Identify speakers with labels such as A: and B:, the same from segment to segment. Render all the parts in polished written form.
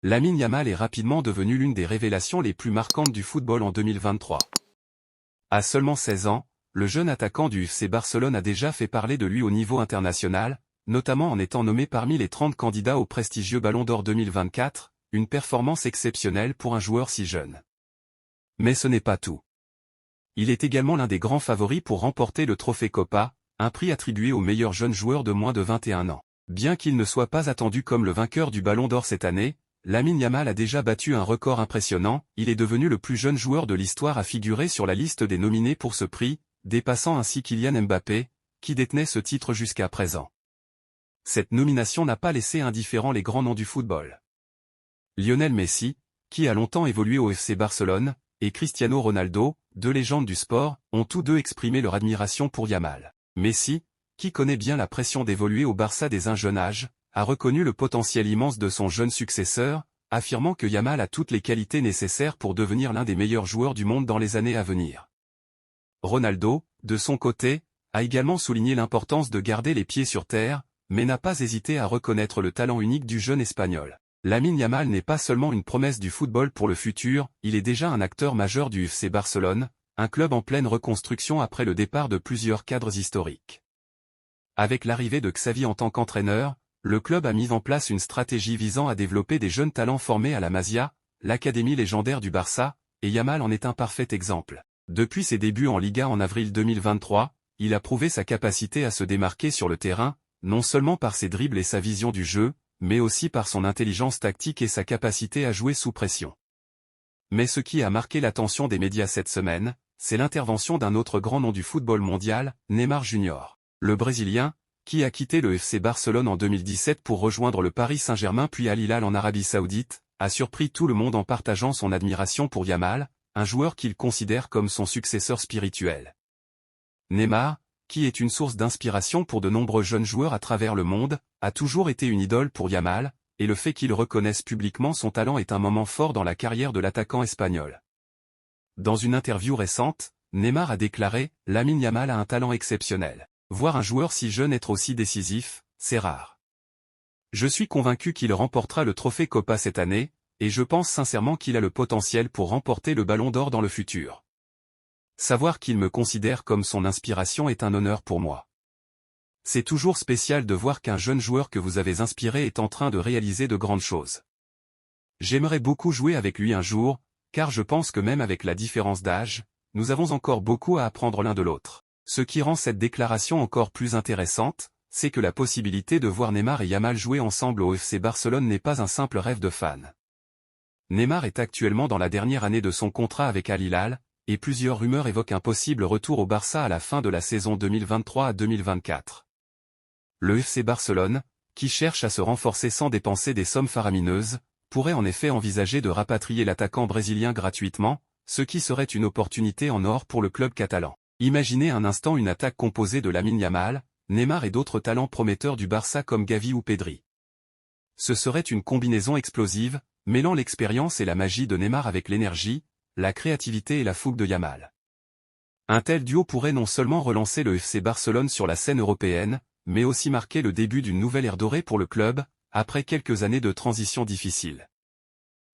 A: Lamine Yamal est rapidement devenu l'une des révélations les plus marquantes du football en 2023. À seulement 16 ans, le jeune attaquant du FC Barcelone a déjà fait parler de lui au niveau international, notamment en étant nommé parmi les 30 candidats au prestigieux Ballon d'Or 2024, une performance exceptionnelle pour un joueur si jeune. Mais ce n'est pas tout. Il est également l'un des grands favoris pour remporter le trophée Copa, un prix attribué aux meilleurs jeunes joueurs de moins de 21 ans. Bien qu'il ne soit pas attendu comme le vainqueur du Ballon d'Or cette année, Lamine Yamal a déjà battu un record impressionnant, il est devenu le plus jeune joueur de l'histoire à figurer sur la liste des nominés pour ce prix, dépassant ainsi Kylian Mbappé, qui détenait ce titre jusqu'à présent. Cette nomination n'a pas laissé indifférents les grands noms du football. Lionel Messi, qui a longtemps évolué au FC Barcelone, et Cristiano Ronaldo, deux légendes du sport, ont tous deux exprimé leur admiration pour Yamal. Messi, qui connaît bien la pression d'évoluer au Barça dès un jeune âge, a reconnu le potentiel immense de son jeune successeur, affirmant que Yamal a toutes les qualités nécessaires pour devenir l'un des meilleurs joueurs du monde dans les années à venir. Ronaldo, de son côté, a également souligné l'importance de garder les pieds sur terre, mais n'a pas hésité à reconnaître le talent unique du jeune Espagnol. Lamine Yamal n'est pas seulement une promesse du football pour le futur, il est déjà un acteur majeur du FC Barcelone, un club en pleine reconstruction après le départ de plusieurs cadres historiques. Avec l'arrivée de Xavi en tant qu'entraîneur, le club a mis en place une stratégie visant à développer des jeunes talents formés à la Masia, l'académie légendaire du Barça, et Yamal en est un parfait exemple. Depuis ses débuts en Liga en avril 2023, il a prouvé sa capacité à se démarquer sur le terrain, non seulement par ses dribbles et sa vision du jeu, mais aussi par son intelligence tactique et sa capacité à jouer sous pression. Mais ce qui a marqué l'attention des médias cette semaine, c'est l'intervention d'un autre grand nom du football mondial, Neymar Jr. Le Brésilien, qui a quitté le FC Barcelone en 2017 pour rejoindre le Paris Saint-Germain puis Al Hilal en Arabie Saoudite, a surpris tout le monde en partageant son admiration pour Yamal, un joueur qu'il considère comme son successeur spirituel. Neymar, qui est une source d'inspiration pour de nombreux jeunes joueurs à travers le monde, a toujours été une idole pour Yamal, et le fait qu'il reconnaisse publiquement son talent est un moment fort dans la carrière de l'attaquant espagnol. Dans une interview récente, Neymar a déclaré « Lamine Yamal a un talent exceptionnel. Voir un joueur si jeune être aussi décisif, c'est rare. Je suis convaincu qu'il remportera le trophée Copa cette année, et je pense sincèrement qu'il a le potentiel pour remporter le Ballon d'Or dans le futur. Savoir qu'il me considère comme son inspiration est un honneur pour moi. C'est toujours spécial de voir qu'un jeune joueur que vous avez inspiré est en train de réaliser de grandes choses. J'aimerais beaucoup jouer avec lui un jour, car je pense que même avec la différence d'âge, nous avons encore beaucoup à apprendre l'un de l'autre. Ce qui rend cette déclaration encore plus intéressante, c'est que la possibilité de voir Neymar et Yamal jouer ensemble au FC Barcelone n'est pas un simple rêve de fan. Neymar est actuellement dans la dernière année de son contrat avec Al Hilal, et plusieurs rumeurs évoquent un possible retour au Barça à la fin de la saison 2023 à 2024. Le FC Barcelone, qui cherche à se renforcer sans dépenser des sommes faramineuses, pourrait en effet envisager de rapatrier l'attaquant brésilien gratuitement, ce qui serait une opportunité en or pour le club catalan. Imaginez un instant une attaque composée de Lamine Yamal, Neymar et d'autres talents prometteurs du Barça comme Gavi ou Pedri. Ce serait une combinaison explosive, mêlant l'expérience et la magie de Neymar avec l'énergie, la créativité et la fougue de Yamal. Un tel duo pourrait non seulement relancer le FC Barcelone sur la scène européenne, mais aussi marquer le début d'une nouvelle ère dorée pour le club, après quelques années de transition difficile.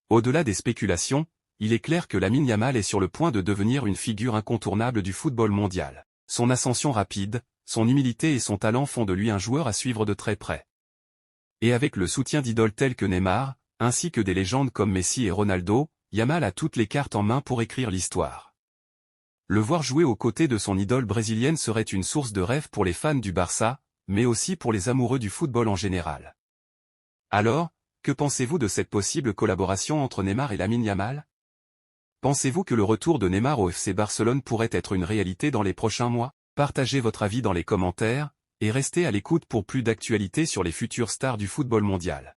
A: Au-delà des spéculations, il est clair que Lamine Yamal est sur le point de devenir une figure incontournable du football mondial. Son ascension rapide, son humilité et son talent font de lui un joueur à suivre de très près. Et avec le soutien d'idoles telles que Neymar, ainsi que des légendes comme Messi et Ronaldo, Yamal a toutes les cartes en main pour écrire l'histoire. Le voir jouer aux côtés de son idole brésilienne serait une source de rêve pour les fans du Barça, mais aussi pour les amoureux du football en général. Alors, que pensez-vous de cette possible collaboration entre Neymar et Lamine Yamal ? Pensez-vous que le retour de Neymar au FC Barcelone pourrait être une réalité dans les prochains mois ? Partagez votre avis dans les commentaires, et restez à l'écoute pour plus d'actualités sur les futures stars du football mondial.